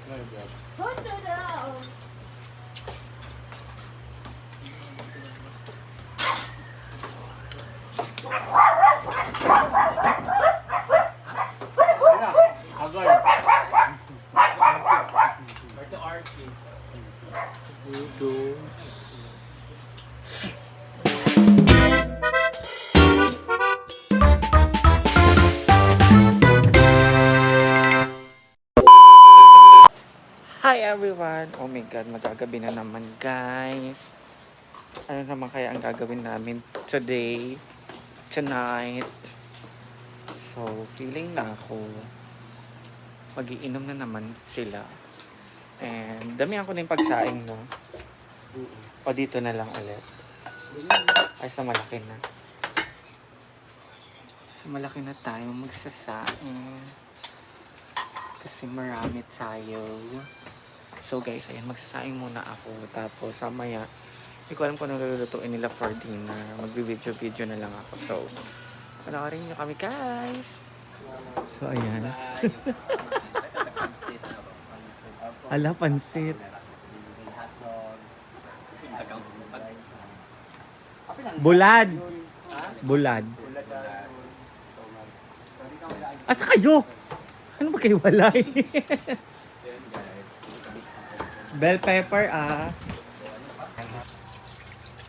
Punta daw. Agay. Ito RC. Hi everyone! Oh my god, magagabi na naman guys. Ano naman kaya ang gagawin namin today, tonight? So, feeling na ako magiinom na naman sila. And dami ako na yung pagsaing, no? O dito na lang ulit. Ay, sa malaki na. Sa malaki na tayo magsasaing. Kasi marami tayo. So guys, ayan, magsasaing muna ako. Tapos, samaya, hindi ko alam kung ano lulutuin nila for dinner. Magbi-video na lang ako. So, panoorin nyo kami guys. So, ayan. Ala, pansit. Bulad. Bulad. Asa kayo? Ano ba kayo walay? Bell pepper,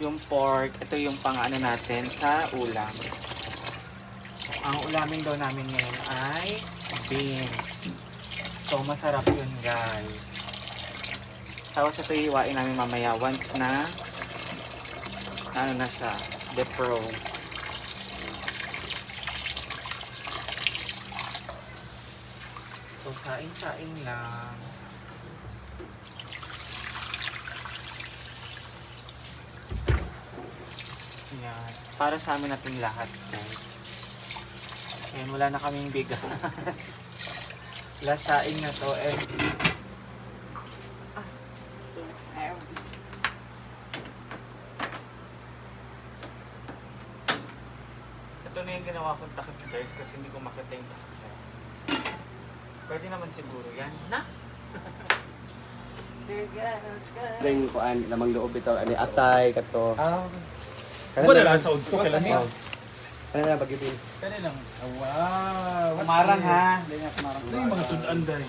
yung pork, ito yung pang-ano natin sa ulam. Ang ulamin daw namin ngayon ay beans. So, masarap yun, guys. Tapos ito iiwain namin mamaya once na ano na siya, defrost. So, saing-saing lang. Yan. Para sa amin natin lahat, guys. Ayan, wala na kaming bigas. Last saing na to. And so heavy. Ito na yung ginawa kong takip, guys, kasi hindi ko makita yung takip. Pwede naman siguro yan. Na? Dahil kuan lamang loob ito ani atay kato. Wala lang sa udto kailan niya. Ano na bagi beans? Kaya lang. Wow. Kumarang ha. Ano yung mga sudan dahil?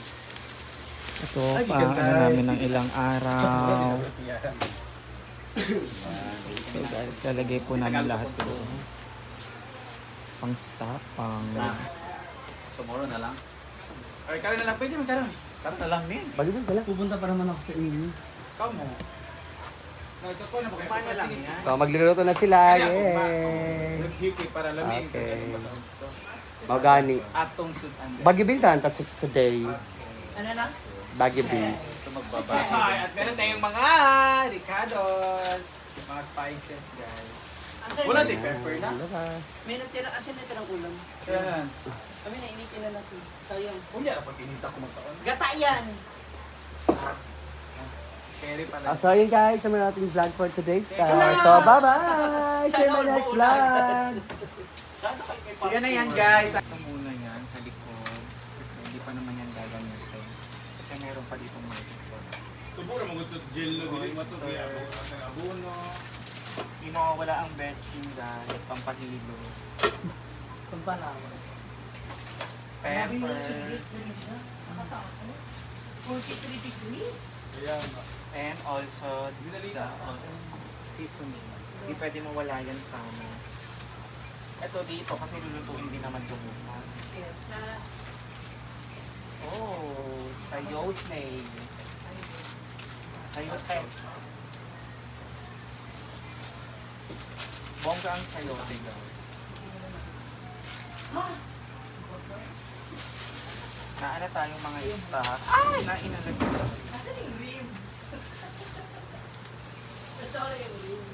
Ito, Ay, pa ganda. ano namin ng ilang araw. So guys, lalagay po namin lahat ito. Pang stop, pang... Tomorrow na lang. Ay, karon na lang. Pwede mo karon. Karon na lang din. Bagi beans sila. Pupunta pa naman ako sa inyo. Ikaw mo. Ito ko na Kumain na lang yan. So magluluto na sila. Yay. Naghiki para lamig sa Okay. kasi basa udto. Magani. Atong sudan. Bagi beans saan today? Ano na? Bagi beans. Ito magbabasa. At meron tayong mga ricados, mga spices, guys. Asan Wala yun? din pepper na. Ano ka? May natira, asan na tirang ulam? Yan. Kami na initin na natin. Sayang. Kunya na pag inita ko magtaon. Gata yan! Carry pala. So yun guys, sa mga ating vlog for today's time. So bye-bye! See you in my next vlog! So yan na yan, guys. Ito muna yan sa likod. Kasi hindi pa naman yan gagamitin. Kasi meron pa dito mga tikson. Subura mo gusto gel lo dili matuloy ako ang abono. Hindi mawawala ang betching, guys. Pampahilo. Pagpalawan. Pepper. 43 degrees? Ayan. And also, the seasoning. Hindi pwede mawala yan sa amin. Ito dito kasi lulutuin din naman bukas. Oh, sayote. Sayote. Bongga ang sayote, guys. Naana tayong mga ista. Ay! Nainalagay ko. Asan yung rib? Ito yung rib.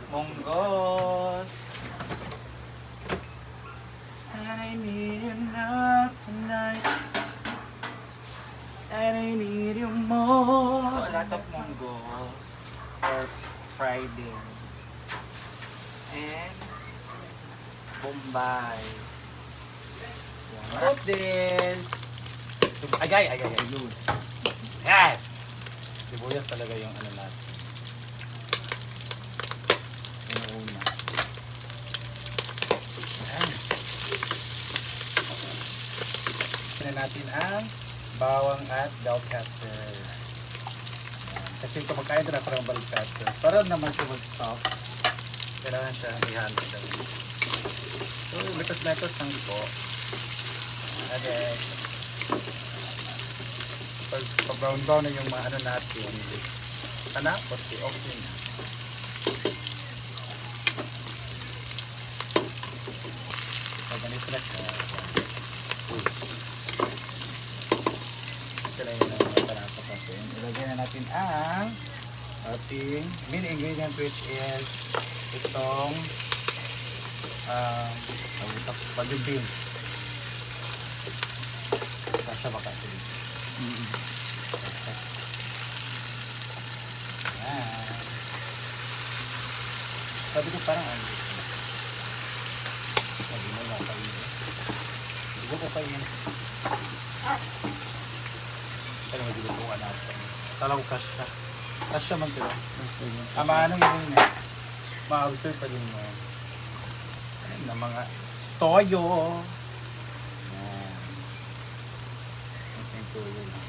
Monggos. And I need you now tonight. And I need you more. So, a lot of monggos for Friday. And Bombay. Put this. Agay. Yan! Sibuyas talaga yung ano natin. Yung una. Yan. Tignan natin ang bawang at bell pepper. Yan. Kasi kung magkain na parang bell pepper. Para naman siya mag-soft. Kailangan siya ihalo daw. So, letos-letos lang po. And then, pag brown na yung mga ano natin, sana, okay na. So, ganito na siya. Ito lang yung natanapos natin. Ilagay na natin ang ating main ingredient, which is itong bagyo beans. Kasya baka ito dito. Yan. Sabi ko parang ano. Sabi mo lang kayo. Hindi ko pa yun. Kaya naman dito kung anak. Tala ko kasya. Kasya man ito. Ama anong yun nga? Ma-observe pa din mo. Ayun na mga toyo. Yan. Ito yung toyo lang.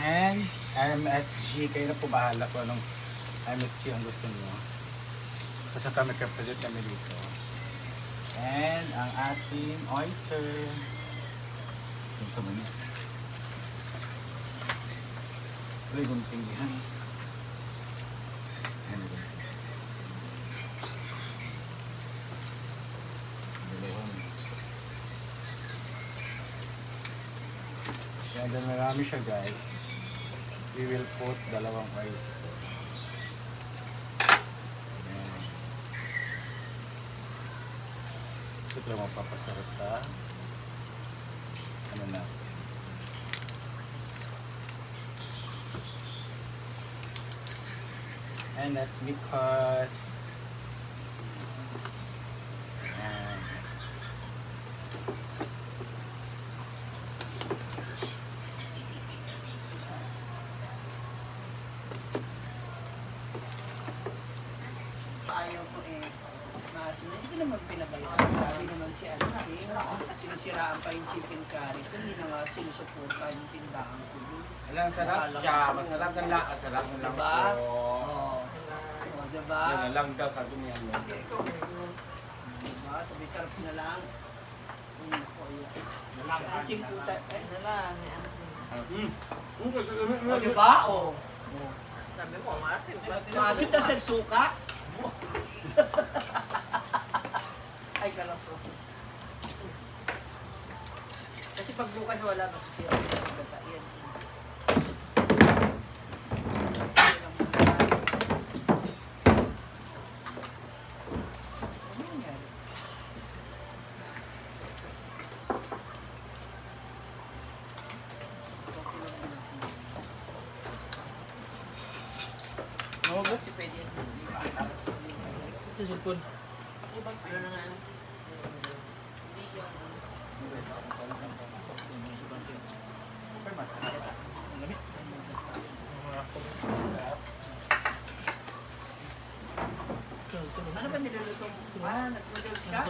And MSG, kayo na po bahala kung anong MSG ang gusto niyo. Basta kami kapalit kami dito. And ang ating oyster. Ito sa muna. Ito yung gunting yan. Ano gunting? Yan, then marami siya guys. We will put dalawang oyster. Yan. Ito lang mapapasarap sa ano na. And that's because Ayaw ko maasim. Hindi ko naman pinabayaan. Sabi naman si Alice, sinisiraan pa yung chicken curry ko. Hindi na nga sinusuportan yung tindahan ko. Alam, sarap siya. Masarap ng laka. Sarap ng lang Diba? po. Oo. Diba? Yan lang daw, sabi niya. Diba? Sabi sarap na lang. Ansing puta. Ay, na lang. O, diba? O. Sabi mo, maasim. Maasim na sa suka. Ay, kalang po. Kasi pag bukas wala, masisira yung pagkata. Yan. Ano nangyari? Mawagot si pwede yan. Ito sulpon. Ano na nga yun? Super masarap. Ano ba niluluto mo? Nag-noodles ka?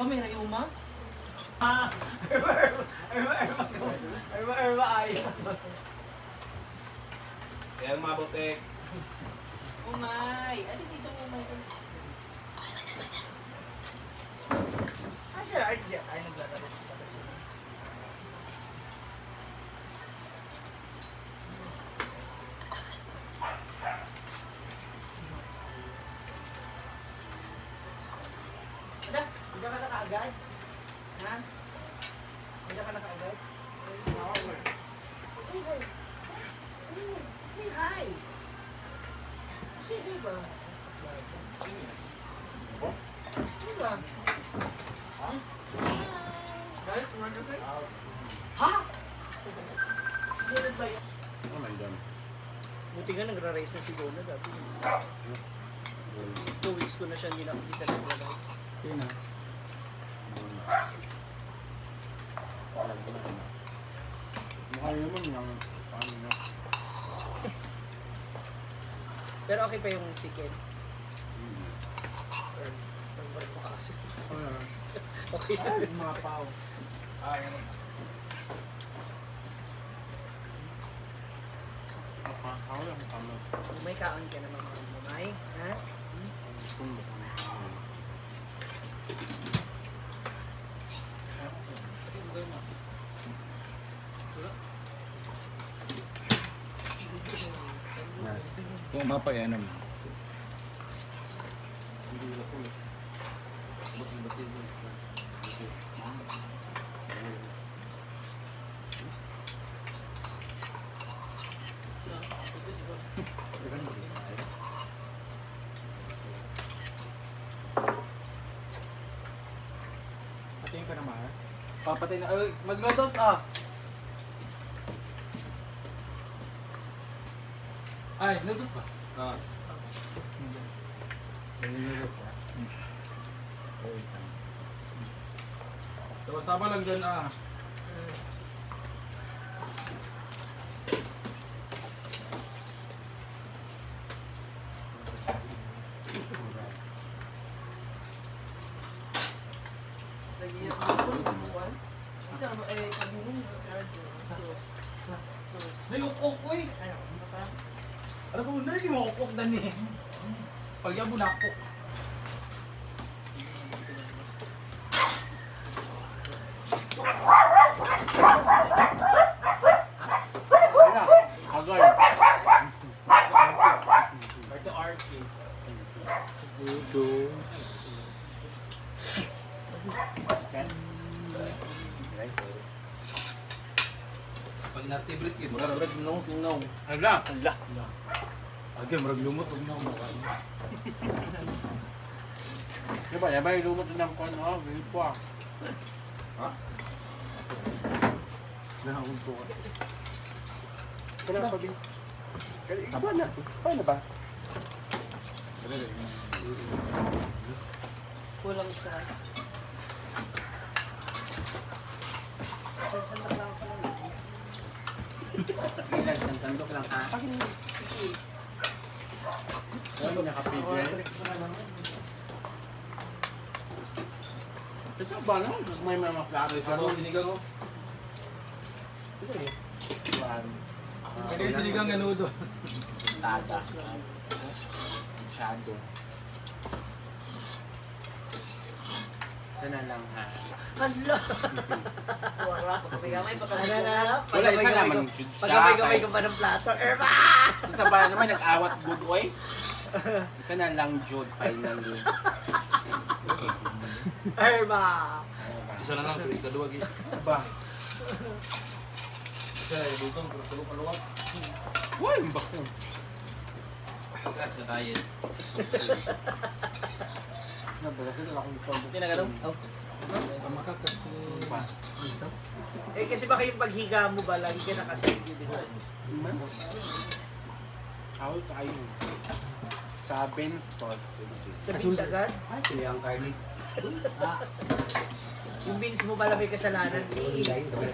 Oh, may rayuma? Ah! Erma ayaw. Kaya mabutik. Umay! Ano dito umay? Ah, siya, Art dyan. Ay, naglalaro ko pala siya. Ada, hindi ka na kaagad? Ha? Hindi ka na kaagad? Say hi. Say hi. Say hi ba? Ano ba? Guys, kumanda kayo. Ha? Oh my God. Buti nga nagra-race na si Bona dati. 2 weeks ko na siya hindi nakikita nagra-race. Sino? Mukha naman yung paano na. Pero okay pa yung chicken. Or pa kasi. Okay na. Mga pao. Ah, yan. Ako lang kami. May kaon ka naman mga mamay. Ha? Yes. Kung mapayanan mo. Patingin ka naman. Papatay na. Maglodos ah! Ay, noodles ba? Oo. Noodles ah. Tapos sama lang dyan ah. Lagi yung buwan. Ito naman, kabinin mo, sir. Sus. Nayukok ko eh! Ano pa? Ano ko, nalagi mo ukok na ni. Pag yan mo nakok. Agay. Ito arcade. Pag natibrit yun, mararag nung. Ala. Ala. Agay, marag lumot. Huwag na ako. Diba, yabay lumot na ng kon. Oh, ganyan po ah. Ha? Nahawag po ka. Kailan pa bin? Paano? Paano ba? Kulang sa... Sa lang pa lang. Ilan, sandok lang ha. Ano mo nakapigil? Ito ba no? May mga klaro isa Ano, sinigang ko? Kaya sinigang nga noodles. Tada. Shadow. Sana lang ha. Hala! Wala ko. Pagkamay pa Ano na? Wala, isa naman yung siya. Pagkamay ko pa ng plato. Erba! Isa ba naman nag-awat good oy? Isa na lang Jod finally. Erba! Isa na lang, kadua gid. Ba? Isa, lutong, pero tulog kaluwag. Uy, bako. Pagkas na tayo. Nabalaki na akong ito. Hindi na ganun? Oh. Makakasi. Eh kasi baka yung paghiga mo ba, lagi ka nakasigil din. How tayo? Sa Ben's Toss. Sa beans agad? Ay, sila ang karne. Yung beans mo pala may kasalanan. Hilahin kami.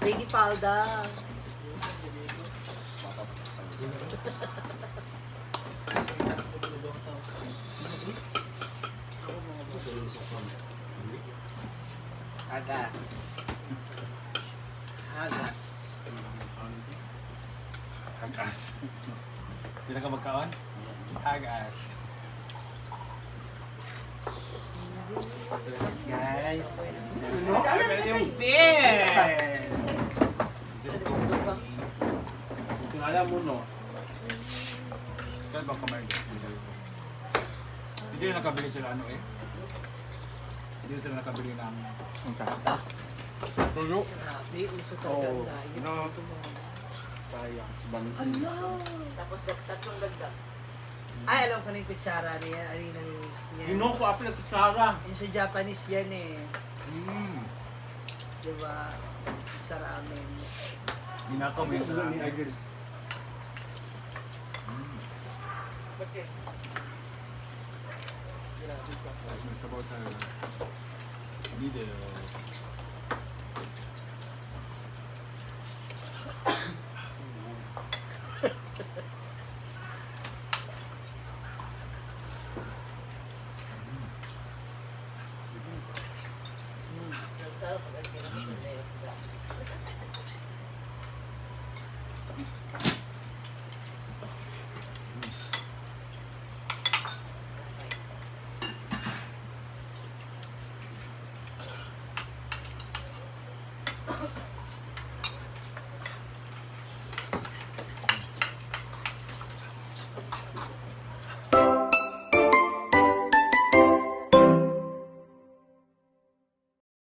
Lady Palda. Hagas. Hagas. Hagas. Hindi na ka magkaon? Hagas. Guys. Yung beer! Kung alam mo no, kaya ba kamay hindi na nakabili sila ano eh. Hindi sila nakabili ng tulo. Grabe, uso talaga ang diet. No. Sayang. Ala! Tapos tatlong dagdag. Ay, alam ko na yung kutsara niya. Arinang yan. Gino ko apil at kutsara. Yung sa Japanese yan eh. Hmm. Diba? Sa ramen. Ginakaw mo yung sarap. Bakit? Grabe ka. May sabaw tayo. Hindi